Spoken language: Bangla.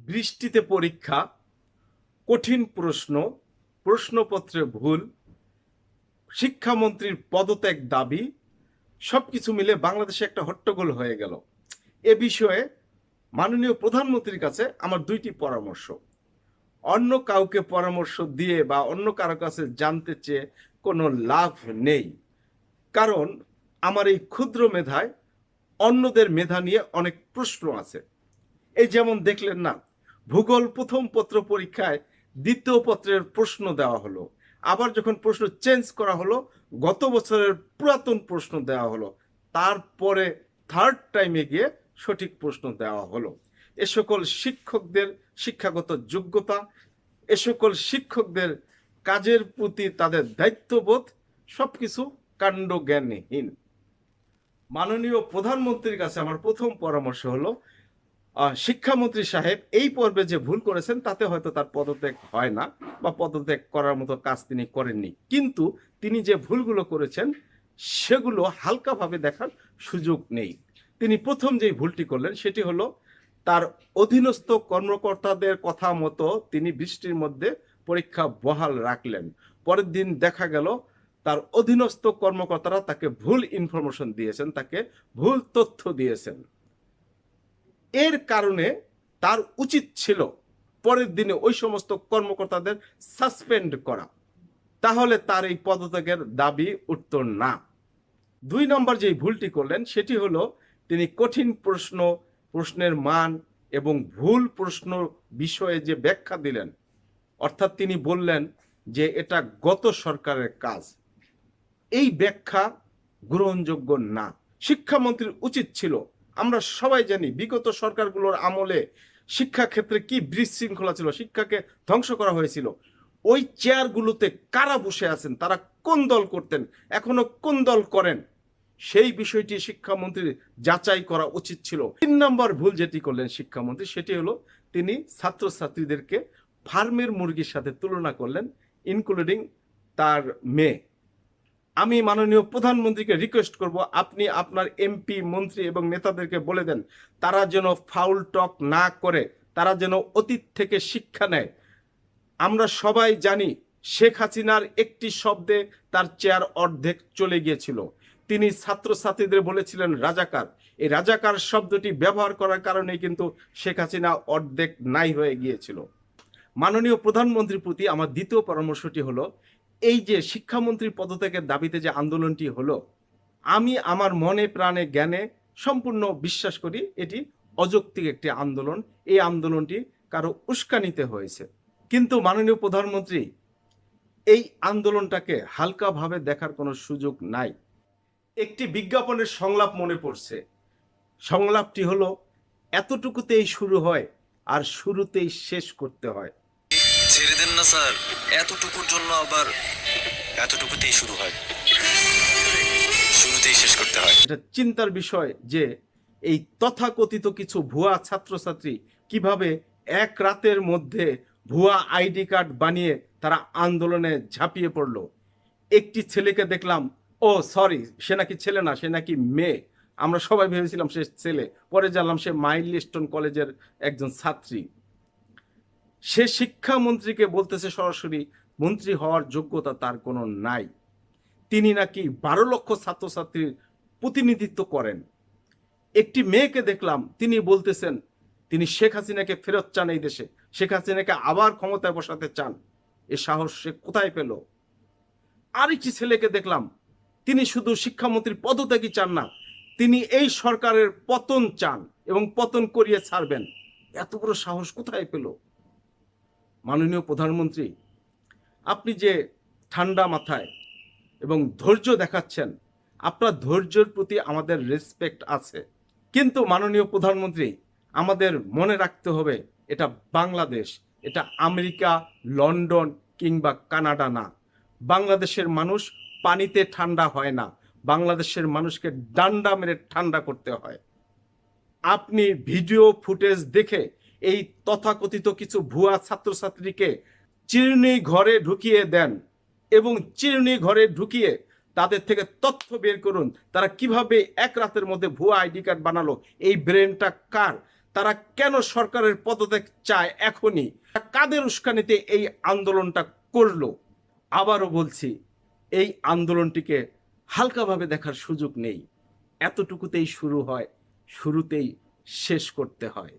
বৃষ্টিতে পরীক্ষা, কঠিন প্রশ্ন, প্রশ্নপত্রে ভুল, শিক্ষামন্ত্রীর পদত্যাগ দাবি, সবকিছু মিলে বাংলাদেশে একটা হট্টগোল হয়ে গেল। এ বিষয়ে মাননীয় প্রধানমন্ত্রীর কাছে আমার দুইটি পরামর্শ। অন্য কাউকে পরামর্শ দিয়ে বা অন্য কারো কাছে জানতে চেয়ে কোনো লাভ নেই, কারণ আমার এই ক্ষুদ্র মেধায় অন্যদের মেধা নিয়ে অনেক প্রশ্ন আছে। এই যেমন দেখলেন না, ভূগোল প্রথম পত্র পরীক্ষায় দ্বিতীয় পত্রের প্রশ্ন দেওয়া হলো, আবার যখন প্রশ্ন চেঞ্জ করা হলো গত বছরের পুরাতন প্রশ্ন দেওয়া হলো, তারপরে থার্ড টাইমে গিয়ে সঠিক প্রশ্ন দেওয়া হলো। এ সকল শিক্ষকদের শিক্ষাগত যোগ্যতা, এ সকল শিক্ষকদের কাজের প্রতি তাদের দায়িত্ববোধ সবকিছু কাণ্ডজ্ঞানহীন। মাননীয় প্রধানমন্ত্রীর কাছে আমার প্রথম পরামর্শ হলো, শিক্ষামন্ত্রী সাহেব এই পর্বে যে ভুল করেছেন তাতে হয়তো তার পদত্যাগ হয় না বা পদত্যাগ করার মতো কাজ তিনি করেননি, কিন্তু তিনি যে ভুলগুলো করেছেন সেগুলো হালকাভাবে দেখার সুযোগ নেই। তিনি প্রথম যে ভুলটি করলেন সেটি হলো তার অধীনস্থ কর্মকর্তাদের কথা মতো তিনি বৃষ্টির মধ্যে পরীক্ষা বহাল রাখলেন। পরের দিন দেখা গেল তার অধীনস্থ কর্মকর্তারা তাকে ভুল ইনফরমেশন দিয়েছেন, তাকে ভুল তথ্য দিয়েছেন। এর কারণে তার উচিত ছিল পরের দিনে ওই সমস্ত কর্মকর্তাদের সাসপেন্ড করা, তাহলে তার এই পদত্যাগের দাবি উঠত না। দুই নম্বর যে ভুলটি করলেন সেটি হলো তিনি কঠিন প্রশ্ন, প্রশ্নের মান এবং ভুল প্রশ্ন বিষয়ে যে ব্যাখ্যা দিলেন, অর্থাৎ তিনি বললেন যে এটা গত সরকারের কাজ, এই ব্যাখ্যা গ্রহণযোগ্য না। শিক্ষামন্ত্রীর উচিত ছিল, আমরা সবাই জানি বিগত সরকারগুলোর আমলে শিক্ষাক্ষেত্রে কি বিশৃঙ্খলা ছিল, শিক্ষাকে ধ্বংস করা হয়েছিল। ওই চেয়ারগুলোতে কারা বসে আছেন, তারা কোন দল করতেন, এখনো কোন দল করেন, সেই বিষয়টি শিক্ষামন্ত্রীর যাচাই করা উচিত ছিল। 3 নম্বর ভুল যেটি করলেন শিক্ষামন্ত্রী সেটি হলো তিনি ছাত্রছাত্রীদেরকে ফার্মের মুরগির সাথে তুলনা করলেন, ইনক্লুডিং তার মেয়ে। আমি মাননীয় প্রধানমন্ত্রীকে রিকোয়েস্ট করব, আপনি আপনার এমপি, মন্ত্রী এবং নেতাদেরকে বলে দেন তারা যেন ফাউল টক না করে, তারা যেন অতীত থেকে শিক্ষা নেয়। আমরা সবাই জানি শেখ হাসিনার একটি শব্দে তার চেয়ার অর্ধেক চলে গিয়েছিল। তিনি ছাত্রছাত্রীদের বলেছিলেন রাজাকার, এই রাজাকার শব্দটি ব্যবহার করার কারণে কিন্তু শেখ হাসিনা অর্ধেক নাই হয়ে গিয়েছিল। মাননীয় প্রধানমন্ত্রীর প্রতি আমার দ্বিতীয় পরামর্শটি হলো, এই যে শিক্ষামন্ত্রীর পদত্যাগের দাবিতে যে আন্দোলনটি হলো, আমি আমার মনে প্রাণে জ্ঞানে সম্পূর্ণ বিশ্বাস করি এটি অযৌক্তিক একটি আন্দোলন। এই আন্দোলনটি কারো উস্কানিতে হয়েছে, কিন্তু মাননীয় প্রধানমন্ত্রী এই আন্দোলনটাকে হালকাভাবে দেখার কোনো সুযোগ নাই। একটি বিজ্ঞাপনের সংলাপ মনে পড়ছে, সংলাপটি হলো এতটুকুতেই শুরু হয় আর শুরুতেই শেষ করতে হয়। ছেড়ে দেন না স্যার, এতটুকুর জন্য আবার এতটুকুতেই শুরু হয়, শুরুতেই শেষ করতে হয়। এটা চিন্তার বিষয় যে এই তথাকথিত কিছু ভুয়া ছাত্রছাত্রী কিভাবে এক রাতের মধ্যে ভুয়া আইডি কার্ড বানিয়ে তারা আন্দোলনে ঝাঁপিয়ে পড়ল। একটি ছেলেকে দেখলাম, ও সরি, সে নাকি ছেলে না, সে নাকি মেয়ে। আমরা সবাই ভেবেছিলাম সে ছেলে, পরে জানলাম সে মাইলস্টোন কলেজের একজন ছাত্রী। সে শিক্ষামন্ত্রীকে বলতেছে সরাসরি মন্ত্রী হওয়ার যোগ্যতা তার কোনো নাই। তিনি নাকি 12 লক্ষ ছাত্রছাত্রীর প্রতিনিধিত্ব করেন। একটি মেয়েকে দেখলাম, তিনি বলতেছেন তিনি শেখ হাসিনাকে ফেরত চান এই দেশে, শেখ হাসিনাকে আবার ক্ষমতায় বসাতে চান। এ সাহস সে কোথায় পেল? আরেকটি ছেলেকে দেখলাম, তিনি শুধু শিক্ষামন্ত্রীর পদত্যাগই চান না, তিনি এই সরকারের পতন চান এবং পতন করিয়ে ছাড়বেন। এত বড় সাহস কোথায় পেল? মাননীয় প্রধানমন্ত্রী, আপনি যে ঠান্ডা মাথায় এবং ধৈর্য দেখাচ্ছেন, আপনার ধৈর্যের প্রতি আমাদের রেসপেক্ট আছে, কিন্তু মাননীয় প্রধানমন্ত্রী আমাদের মনে রাখতে হবে এটা বাংলাদেশ, এটা আমেরিকা, লন্ডন কিংবা কানাডা না। বাংলাদেশের মানুষ পানিতে ঠান্ডা হয় না, বাংলাদেশের মানুষকে ডান্ডা মেরে ঠান্ডা করতে হয়। আপনি ভিডিও ফুটেজ দেখে এই তথাকথিত কিছু ভুয়া ছাত্রছাত্রীকে চিরুনি ঘরে ঢুকিয়ে দেন এবং চিরুনি ঘরে ঢুকিয়ে তাদের থেকে তথ্য বের করুন তারা কিভাবে এক রাতের মধ্যে ভুয়া আইডি কার্ড বানালো, এই ব্রেনটা কার, তারা কেন সরকারের পদত্যাগ চায় এখনই, কাদের উস্কানিতে এই আন্দোলনটা করলো? আবারও বলছি, এই আন্দোলনটিকে হালকাভাবে দেখার সুযোগ নেই। এতটুকুতেই শুরু হয়, শুরুতেই শেষ করতে হয়।